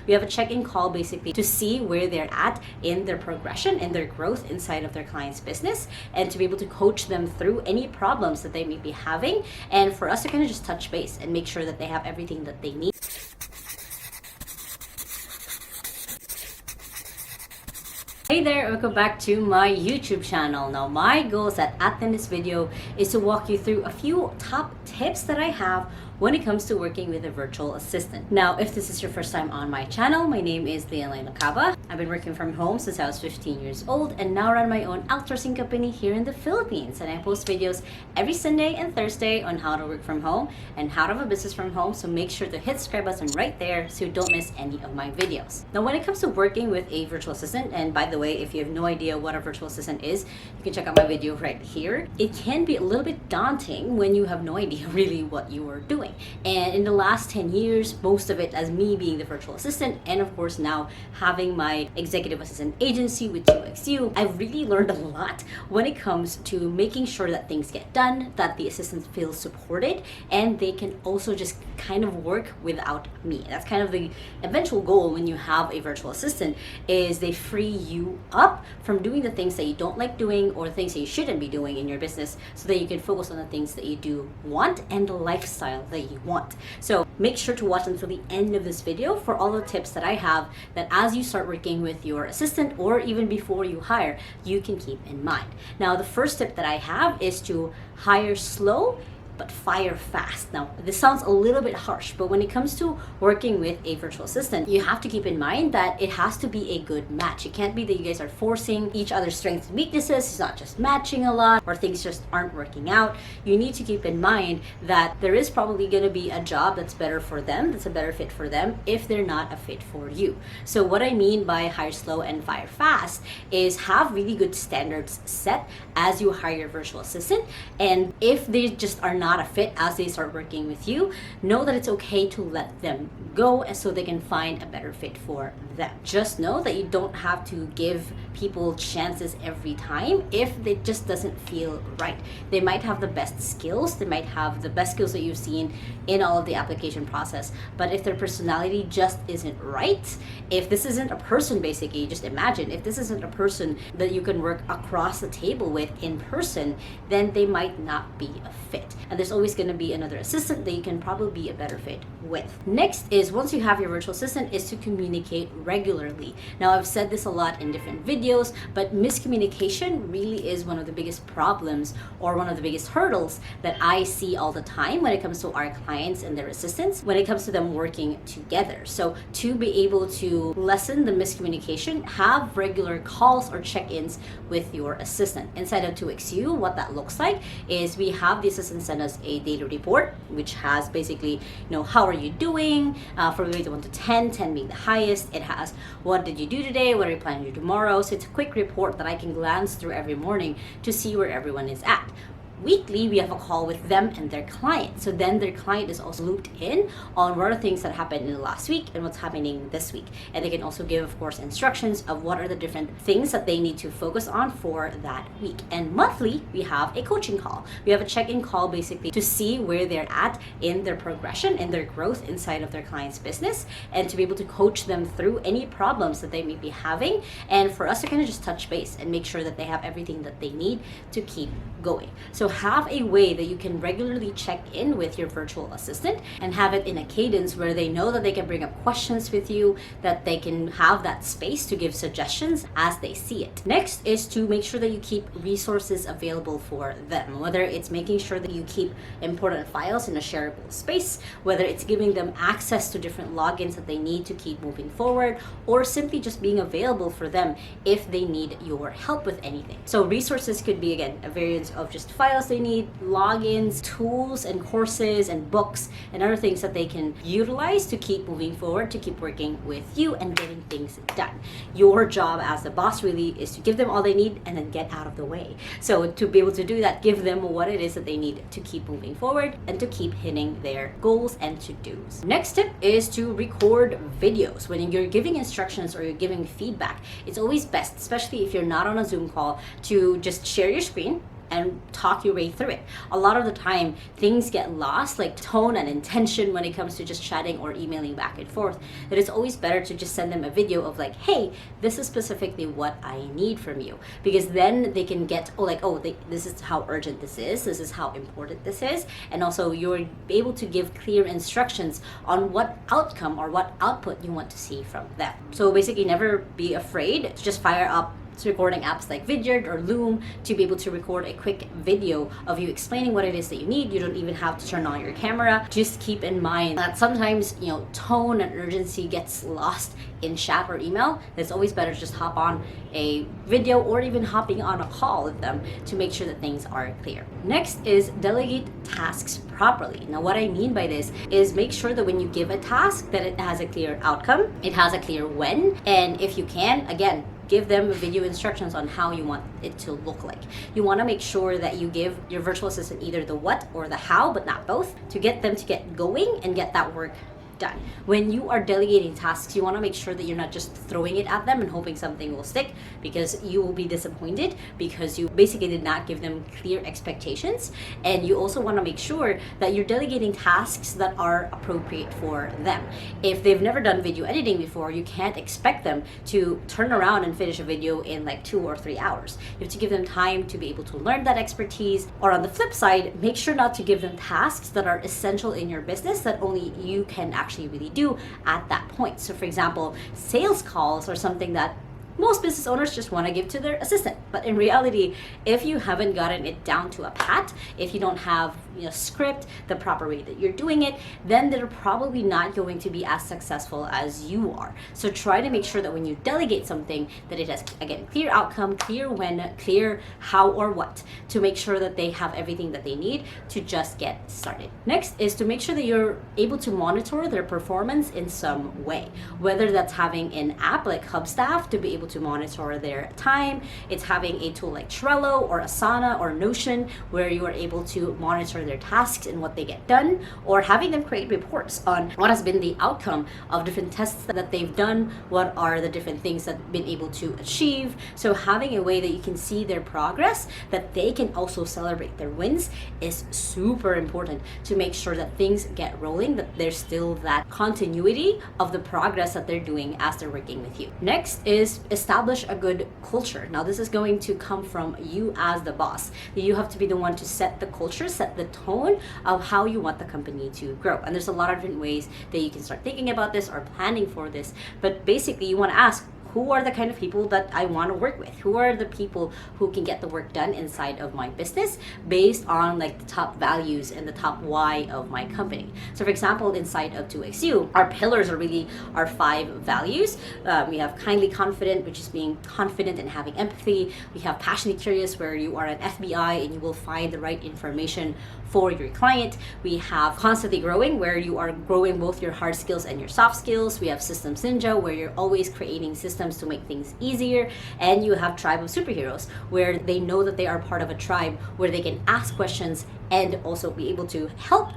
We have a check-in call basically to see where they're at in their progression and their growth inside of their client's business, and to be able to coach them through any problems that they may be having, and for us to kind of just touch base and make sure that they have everything that they need. Hey there, welcome back to my YouTube channel. Now my goal at the end of this video is to walk you through a few top tips that I have when it comes to working with a virtual assistant. Now, if this is your first time on my channel, my name is Lai Lacaba. I've been working from home since I was 15 years old and now run my own outsourcing company here in the Philippines. And I post videos every Sunday and Thursday on how to work from home and how to have a business from home. So make sure to hit the subscribe button right there so you don't miss any of my videos. Now, when it comes to working with a virtual assistant, and by the way, if you have no idea what a virtual assistant is, you can check out my video right here. It can be a little bit daunting when you have no idea really what you are doing. And in the last 10 years, most of it as me being the virtual assistant, and of course now having my executive assistant agency with 2XU, I've really learned a lot when it comes to making sure that things get done, that the assistant feels supported, and they can also just kind of work without me. That's kind of the eventual goal when you have a virtual assistant, is they free you up from doing the things that you don't like doing or things that you shouldn't be doing in your business, so that you can focus on the things that you do want and the lifestyle that you want. So make sure to watch until the end of this video for all the tips that I have that as you start working with your assistant or even before you hire, you can keep in mind. Now, the first tip that I have is to hire slow but fire fast. Now, this sounds a little bit harsh, but when it comes to working with a virtual assistant, you have to keep in mind that it has to be a good match. It can't be that you guys are forcing each other's strengths and weaknesses. It's not just matching a lot or things just aren't working out. You need to keep in mind that there is probably going to be a job that's better for them, that's a better fit for them if they're not a fit for you. So what I mean by hire slow and fire fast is have really good standards set as you hire your virtual assistant, and if they just are not a fit as they start working with you, know that it's okay to let them go and so they can find a better fit for them. Just know that you don't have to give people chances every time if it just doesn't feel right. They might have the best skills, they might have the best skills that you've seen in all of the application process, but if their personality just isn't right, if this isn't a person, basically, just imagine if this isn't a person that you can work across the table with in person, then they might not be a fit. And there's always going to be another assistant that you can probably be a better fit with. Next is, once you have your virtual assistant, is to communicate regularly. Now, I've said this a lot in different videos, but miscommunication really is one of the biggest problems or one of the biggest hurdles that I see all the time when it comes to our clients and their assistants, when it comes to them working together. So to be able to lessen the miscommunication, have regular calls or check-ins with your assistant. Inside of 2XU, what that looks like is we have the assistant send us a daily report, which has basically, how are you doing, from a rate of 1 to 10, 10 being the highest. It has what did you do today, what are you planning to do tomorrow. So it's a quick report that I can glance through every morning to see where everyone is at. Weekly, we have a call with them and their client. So then their client is also looped in on what are things that happened in the last week and what's happening this week. And they can also give, of course, instructions of what are the different things that they need to focus on for that week. And monthly, we have a coaching call. We have a check-in call basically to see where they're at in their progression and their growth inside of their client's business, and to be able to coach them through any problems that they may be having, and for us to kind of just touch base and make sure that they have everything that they need to keep going. So have a way that you can regularly check in with your virtual assistant and have it in a cadence where they know that they can bring up questions with you, that they can have that space to give suggestions as they see it. Next is to make sure that you keep resources available for them, whether it's making sure that you keep important files in a shareable space, whether it's giving them access to different logins that they need to keep moving forward, or simply just being available for them if they need your help with anything. So resources could be, again, a variance of just files they need, logins, tools and courses and books and other things that they can utilize to keep moving forward, to keep working with you and getting things done. Your job as the boss really is to give them all they need and then get out of the way. So to be able to do that, give them what it is that they need to keep moving forward and to keep hitting their goals and to-dos. Next tip is to record videos. When you're giving instructions or you're giving feedback, it's always best, especially if you're not on a Zoom call, to just share your screen, and talk your way through it. A lot of the time, things get lost, like tone and intention when it comes to just chatting or emailing back and forth. That it's always better to just send them a video of like, hey, this is specifically what I need from you. Because then they can get, this is how urgent this is how important this is. And also you're able to give clear instructions on what outcome or what output you want to see from them. So basically never be afraid to just fire up recording apps like Vidyard or Loom to be able to record a quick video of you explaining what it is that you need. You don't even have to turn on your camera. Just keep in mind that sometimes, tone and urgency gets lost in chat or email. It's always better to just hop on a video or even hopping on a call with them to make sure that things are clear. Next is delegate tasks properly. Now, what I mean by this is make sure that when you give a task that it has a clear outcome, it has a clear when, and if you can, again, give them video instructions on how you want it to look like. You want to make sure that you give your virtual assistant either the what or the how, but not both, to get them to get going and get that work done. When you are delegating tasks, you want to make sure that you're not just throwing it at them and hoping something will stick, because you will be disappointed because you basically did not give them clear expectations. And you also want to make sure that you're delegating tasks that are appropriate for them. If they've never done video editing before, you can't expect them to turn around and finish a video in like 2 or 3 hours. You have to give them time to be able to learn that expertise. Or on the flip side, make sure not to give them tasks that are essential in your business that only you can actually really do at that point. So for example, sales calls are something that most business owners just want to give to their assistant. But in reality, if you haven't gotten it down to a pat, if you don't have script the proper way that you're doing it, then they're probably not going to be as successful as you are. So try to make sure that when you delegate something, that it has, again, clear outcome, clear when, clear how or what, to make sure that they have everything that they need to just get started. Next is to make sure that you're able to monitor their performance in some way, whether that's having an app like Hubstaff to be able to monitor their time. It's having a tool like Trello or Asana or Notion where you are able to monitor their tasks and what they get done, or having them create reports on what has been the outcome of different tests that they've done, what are the different things that they've been able to achieve. So having a way that you can see their progress, that they can also celebrate their wins, is super important to make sure that things get rolling, that there's still that continuity of the progress that they're doing as they're working with you. Next is establish a good culture. Now this is going to come from you as the boss. You have to be the one to set the culture, set the tone of how you want the company to grow. And there's a lot of different ways that you can start thinking about this or planning for this. But basically you want to ask, who are the kind of people that I want to work with? Who are the people who can get the work done inside of my business based on like the top values and the top why of my company? So for example, inside of 2XU, our pillars are really our 5 values. We have kindly confident, which is being confident and having empathy. We have passionately curious, where you are an FBI and you will find the right information for your client. We have constantly growing, where you are growing both your hard skills and your soft skills. We have systems ninja, where you're always creating systems to make things easier. And you have tribe of superheroes, where they know that they are part of a tribe where they can ask questions and also be able to help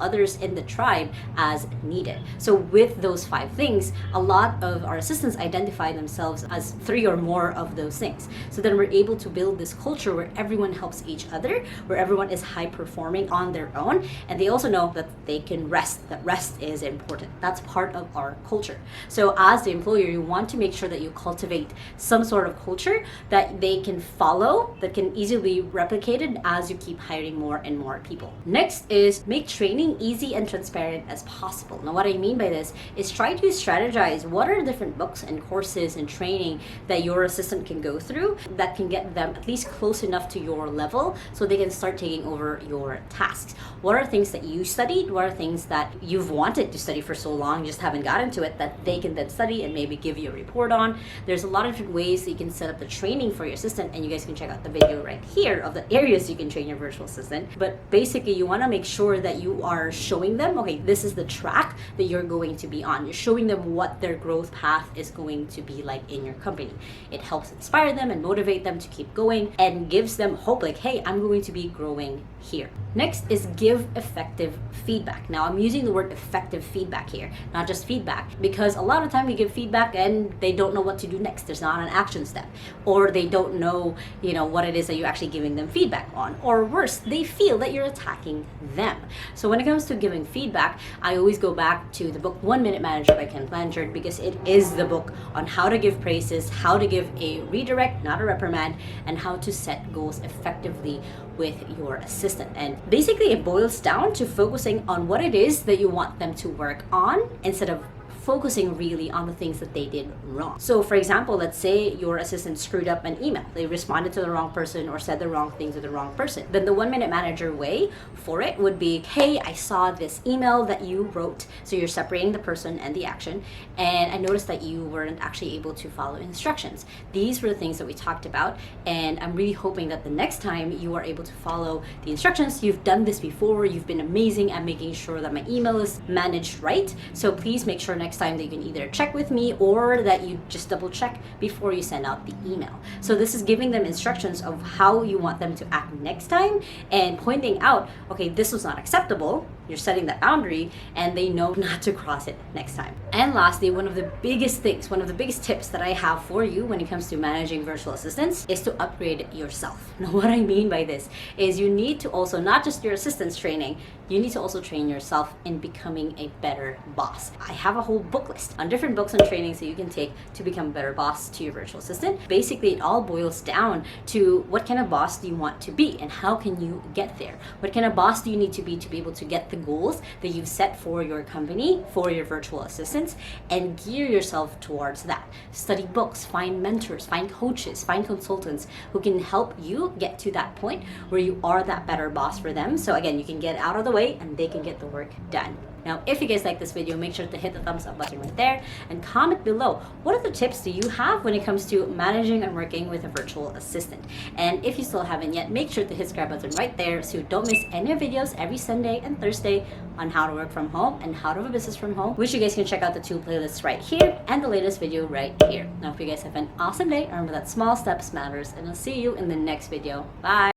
others in the tribe as needed. So with those 5 things, a lot of our assistants identify themselves as 3 or more of those things. So then we're able to build this culture where everyone helps each other, where everyone is high performing on their own, and they also know that they can rest, that rest is important. That's part of our culture. So as the employer, you want to make sure that you cultivate some sort of culture that they can follow, that can easily be replicated as you keep hiring more and more people. Next is make training easy and transparent as possible. Now what I mean by this is try to strategize what are the different books and courses and training that your assistant can go through that can get them at least close enough to your level so they can start taking over your tasks. What are things that you studied? What are things that you've wanted to study for so long, just haven't gotten to it, that they can then study and maybe give you a report on? There's a lot of different ways that you can set up the training for your assistant, and you guys can check out the video right here of the areas you can train your virtual assistant. But basically, you want to make sure that you are showing them, okay, this is the track that you're going to be on. You're showing them what their growth path is going to be like in your company. It helps inspire them and motivate them to keep going and gives them hope, like, hey, I'm going to be growing here. Next is give effective feedback. Now, I'm using the word effective feedback here, not just feedback, because a lot of time we give feedback and they don't know what to do next. There's not an action step, or they don't know, what it is that you're actually giving them feedback on, or worse, they feel that you're attacking them. So when it comes to giving feedback, I always go back to the book 1 Minute Manager by Ken Blanchard, because it is the book on how to give praises, how to give a redirect, not a reprimand, and how to set goals effectively with your assistant. And basically it boils down to focusing on what it is that you want them to work on instead of focusing really on the things that they did wrong. So for example, let's say your assistant screwed up an email. They responded to the wrong person or said the wrong thing to the wrong person. Then the 1 Minute Manager way for it would be, hey, I saw this email that you wrote. So you're separating the person and the action. And I noticed that you weren't actually able to follow instructions. These were the things that we talked about. And I'm really hoping that the next time you are able to follow the instructions. You've done this before. You've been amazing at making sure that my email is managed right. So please make sure next time that you can either check with me or that you just double check before you send out the email. So this is giving them instructions of how you want them to act next time and pointing out, okay, this was not acceptable. You're setting that boundary and they know not to cross it next time. And lastly, one of the biggest tips that I have for you when it comes to managing virtual assistants is to upgrade yourself. Now, what I mean by this is you need to also, not just your assistants training, you need to also train yourself in becoming a better boss. I have a whole book list on different books and trainings that you can take to become a better boss to your virtual assistant. Basically, it all boils down to what kind of boss do you want to be and how can you get there? What kind of boss do you need to be able to get the goals that you've set for your company, for your virtual assistants, and gear yourself towards that. Study books, find mentors, find coaches, find consultants who can help you get to that point where you are that better boss for them. So again, you can get out of the way and they can get the work done. Now, if you guys like this video, make sure to hit the thumbs up button right there and comment below. What other tips do you have when it comes to managing and working with a virtual assistant? And if you still haven't yet, make sure to hit the subscribe button right there so you don't miss any of videos every Sunday and Thursday on how to work from home and how to have a business from home, which you guys can check out the 2 playlists right here and the latest video right here. Now, if you guys have an awesome day, remember that small steps matters, and I'll see you in the next video. Bye!